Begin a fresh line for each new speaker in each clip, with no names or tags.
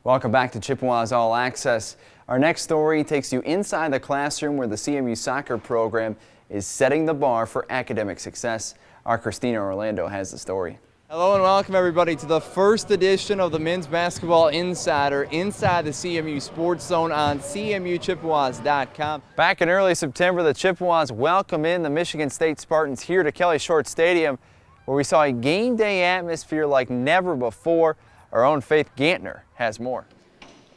Welcome back to Chippewa's All Access. Our next story takes you inside the classroom where the CMU soccer program is setting the bar for academic success. Our Christina Orlando has the story.
Hello and welcome everybody to the first edition of the Men's Basketball Insider inside the CMU Sports Zone on CMUChippewas.com. Back in early September, the Chippewas welcome in the Michigan State Spartans here to Kelly Short Stadium, where we saw a game day atmosphere like never before. Our own Faith Gantner has more.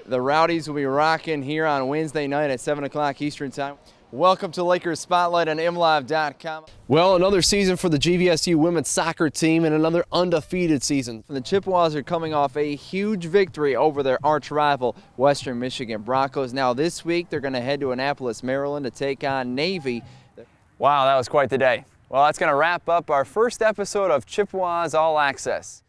The Rowdies will be rocking here on Wednesday night at 7 o'clock Eastern Time. Welcome to Lakers Spotlight on MLive.com. Well, another season for the GVSU women's soccer team and another undefeated season. The Chippewas are coming off a huge victory over their arch rival, Western Michigan Broncos. Now this week, they're going to head to Annapolis, Maryland to take on Navy.
Wow, that was quite the day. Well, that's going to wrap up our first episode of Chippewa's All Access.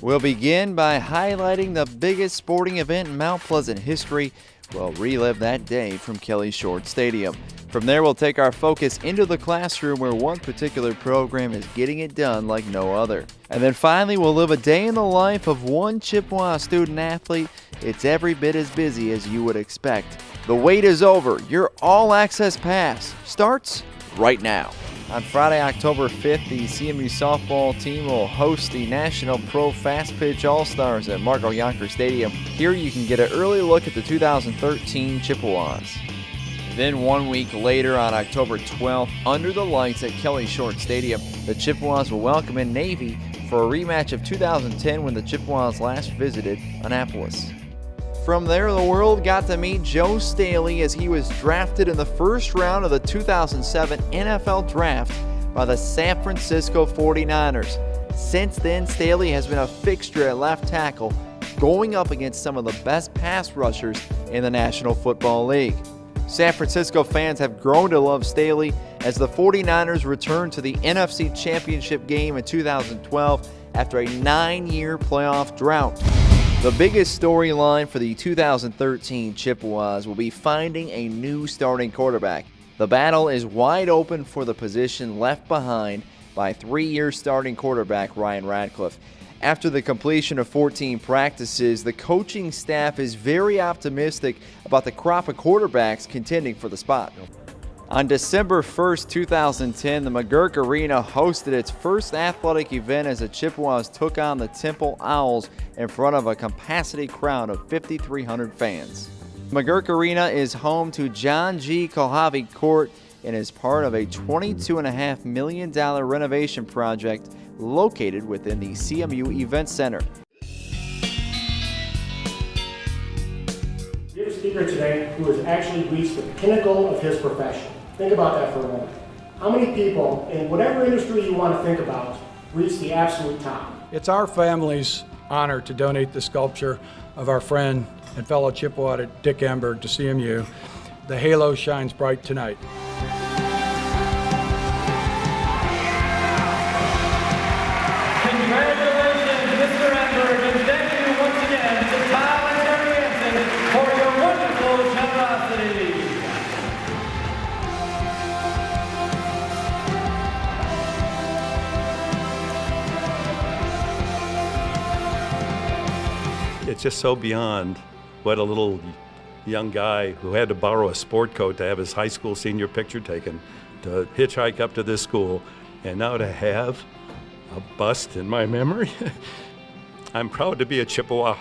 We'll begin by highlighting the biggest sporting event in Mount Pleasant history. We'll relive that day from Kelly Short Stadium. From there, we'll take our focus into the classroom where one particular program is getting it done like no other. And then finally, we'll live a day in the life of one Chippewa student athlete. It's every bit as busy as you would expect. The wait is over. Your All Access Pass starts right now. On Friday, October 5th, the CMU softball team will host the National Pro Fast Pitch All-Stars at Margot Yonker Stadium. Here you can get an early look at the 2013 Chippewas. Then 1 week later, on October 12th, under the lights at Kelly Short Stadium, the Chippewas will welcome in Navy for a rematch of 2010 when the Chippewas last visited Annapolis. From there, the world got to meet Joe Staley as he was drafted in the first round of the 2007 NFL Draft by the San Francisco 49ers. Since then, Staley has been a fixture at left tackle, going up against some of the best pass rushers in the National Football League. San Francisco fans have grown to love Staley as the 49ers return to the NFC Championship game in 2012 after a 9-year playoff drought. The biggest storyline for the 2013 Chippewas will be finding a new starting quarterback. The battle is wide open for the position left behind by 3-year starting quarterback Ryan Radcliffe. After the completion of 14 practices, the coaching staff is very optimistic about the crop of quarterbacks contending for the spot. On December 1st, 2010, the McGurk Arena hosted its first athletic event as the Chippewas took on the Temple Owls in front of a capacity crowd of 5,300 fans. McGurk Arena is home to John G. Kohavi Court and is part of a $22.5 million renovation project located within the CMU Event Center.
We have a speaker today who has actually reached the pinnacle of his profession. Think about that for a moment. How many people, in whatever industry you want to think about, reach the absolute top?
It's our family's honor to donate the sculpture of our friend and fellow Chippewa Dick Emberg to CMU. The halo shines bright tonight.
Congratulations, Mr. Emberg, and thank you once again to Tom and Terry Hansen for your wonderful generosity.
It's just so beyond what a little young guy who had to borrow a sport coat to have his high school senior picture taken, to hitchhike up to this school, and now to have a bust in my memory. I'm proud to be a Chippewa.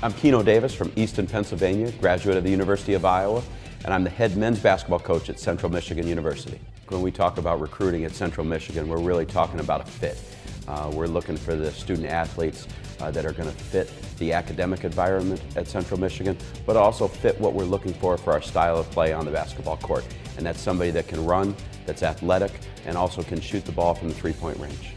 I'm Keno Davis from Easton, Pennsylvania, graduate of the University of Iowa, and I'm the head men's basketball coach at Central Michigan University. When we talk about recruiting at Central Michigan, we're really talking about a fit. We're looking for the student athletes that are going to fit the academic environment at Central Michigan, but also fit what we're looking for our style of play on the basketball court. And that's somebody that can run, that's athletic, and also can shoot the ball from the three-point range.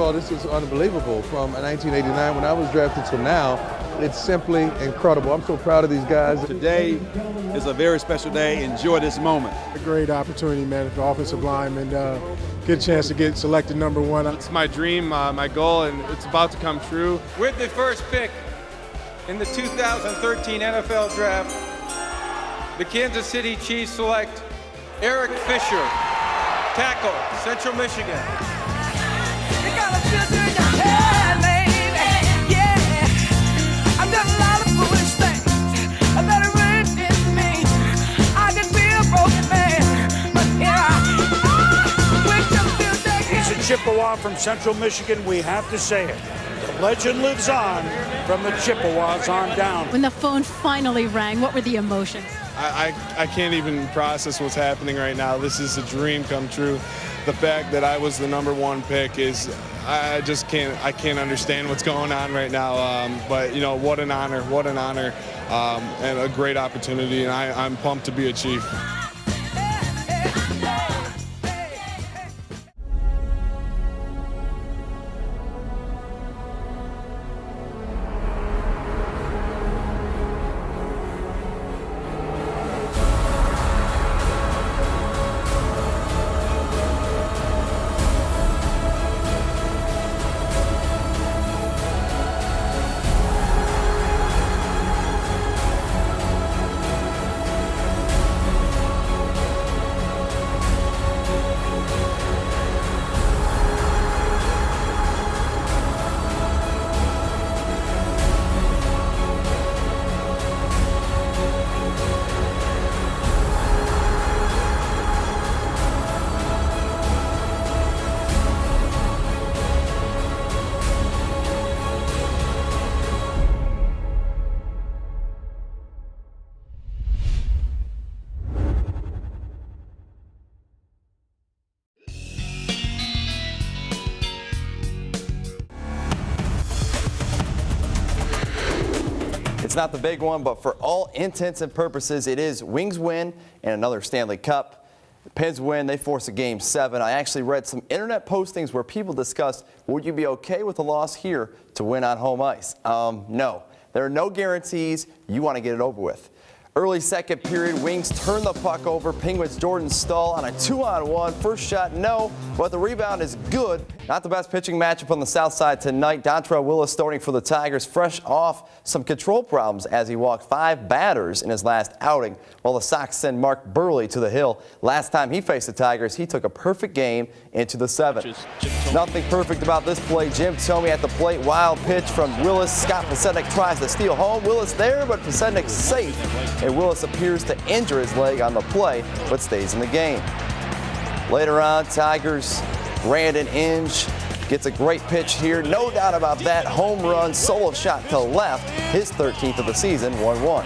all, this is unbelievable. From 1989 when I was drafted to now, it's simply incredible. I'm so proud of these guys.
Today is a very special day. Enjoy this moment.
A great opportunity, man, for offensive lineman. Get a chance to get selected #1.
It's my dream, my goal, and it's about to come true.
With the first pick in the 2013 NFL Draft, the Kansas City Chiefs select Eric Fisher, tackle, Central Michigan.
You got a filter in your head, baby. Yeah, I've done a lot of foolish things that are written in me. I could be a broken man, but
he's a Chippewa from Central Michigan. We have to say it. The legend lives on from the Chippewas on down.
When the phone finally rang, what were the emotions?
I can't even process what's happening right now. This is a dream come true. The fact that I was the #1 pick is, I can't understand what's going on right now. But you know, what an honor, and a great opportunity. And I'm pumped to be a Chief.
It's not the big one, but for all intents and purposes, it is. Wings win and another Stanley Cup. The Pens win. They force a Game 7. I actually read some internet postings where people discussed, would you be okay with a loss here to win on home ice? No. There are no guarantees. You want to get it over with. Early second period, Wings turn the puck over. Penguins' Jordan Stahl on a 2-on-1. First shot, no, but the rebound is good. Not the best pitching matchup on the south side tonight. Dontrell Willis starting for the Tigers, fresh off some control problems as he walked 5 batters in his last outing, while the Sox send Mark Burley to the hill. Last time he faced the Tigers, he took a perfect game into the 7th. Nothing perfect about this play. Jim Thome at the plate. Wild pitch from Willis. Scott Pasenik tries to steal home. Willis there, but Pasenik's safe. And Willis appears to injure his leg on the play, but stays in the game. Later on, Tigers, Brandon Inge gets a great pitch here. No doubt about that. Home run, solo shot to left. His 13th of the season, 1-1.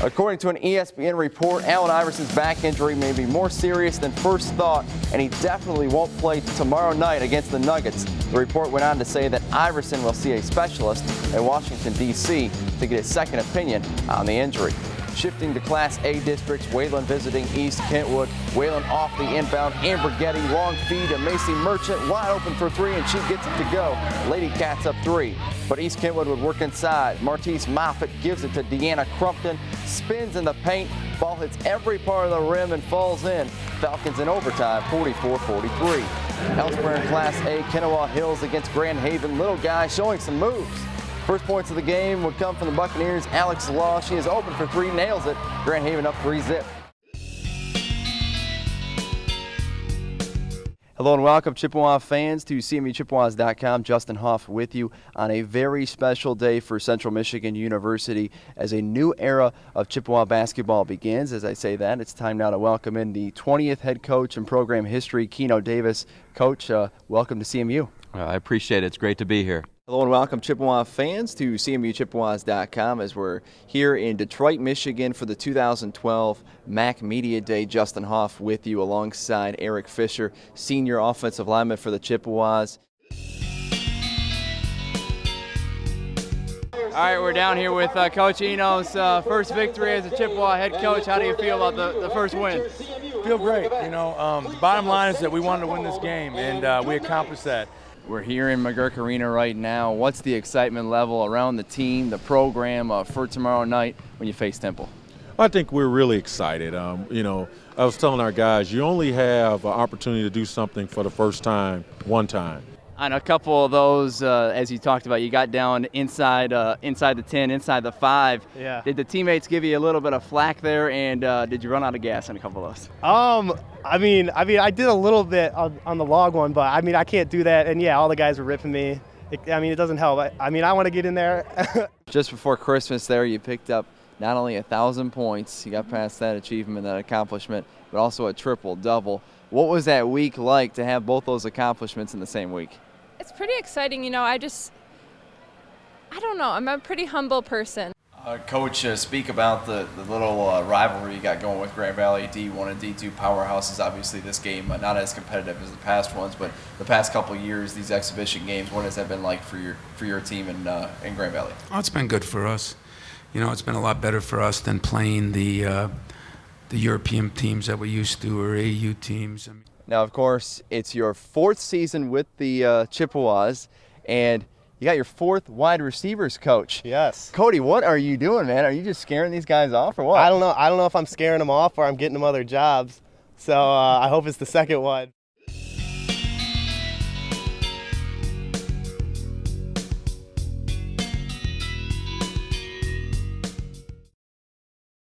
According to an ESPN report, Allen Iverson's back injury may be more serious than first thought, and he definitely won't play tomorrow night against the Nuggets. The report went on to say that Iverson will see a specialist in Washington, D.C. to get a second opinion on the injury. Shifting to Class A districts, Wayland visiting East Kentwood. Wayland off the inbound. Amber Getty, long feed to Macy Merchant, wide open for 3, and she gets it to go. Lady Cats up 3, but East Kentwood would work inside. Martise Moffitt gives it to Deanna Crumpton, spins in the paint. Ball hits every part of the rim and falls in. Falcons in overtime, 44-43. Elsewhere in Class A, Kennewaw Hills against Grand Haven. Little guy showing some moves. First points of the game would come from the Buccaneers. Alex Law, she is open for 3, nails it. Grand Haven up 3-zip. Hello and welcome, Chippewa fans, to CMUChippewas.com. Justin Hoff with you on a very special day for Central Michigan University as a new era of Chippewa basketball begins. As I say that, it's time now to welcome in the 20th head coach in program history, Keno Davis. Coach, welcome to CMU.
I appreciate it. It's great to be here.
Hello and welcome, Chippewa fans, to CMUChippewas.com as we're here in Detroit, Michigan for the 2012 MAC Media Day. Justin Hoff with you alongside Eric Fisher, senior offensive lineman for the Chippewas.
All right, we're down here with Coach Eno's first victory as a Chippewa head coach. How do you feel about the first win?
Feel great. You know, the bottom line is that we wanted to win this game, and we accomplished that.
We're here in McGurk Arena right now. What's the excitement level around the team, the program for tomorrow night when you face Temple?
I think we're really excited. You know, I was telling our guys, you only have an opportunity to do something for the first time, one time.
On a couple of those, as you talked about, you got down inside the 10, inside the 5.
Yeah.
Did the teammates give you a little bit of flack there, and did you run out of gas on a couple of those?
I mean, I did a little bit on the log one, but I mean, I can't do that. And yeah, all the guys were ripping me. It doesn't help. I mean, I want to get in there.
Just before Christmas there, you picked up not only 1,000 points, you got past that achievement, that accomplishment, but also a triple-double. What was that week like to have both those accomplishments in the same week?
It's pretty exciting, you know. I don't know. I'm a pretty humble person.
Coach, speak about the little rivalry you got going with Grand Valley, D1 and D2 powerhouses. Obviously, this game not as competitive as the past ones, but the past couple of years, these exhibition games, what has that been like for your team in Grand Valley?
Oh, it's been good for us. You know, it's been a lot better for us than playing the European teams that we used to, or AU teams.
Now, of course, it's your 4th season with the Chippewas, and you got your 4th wide receivers coach.
Yes.
Cody, what are you doing, man? Are you just scaring these guys off or what?
I don't know if I'm scaring them off or I'm getting them other jobs. So I hope it's the second one.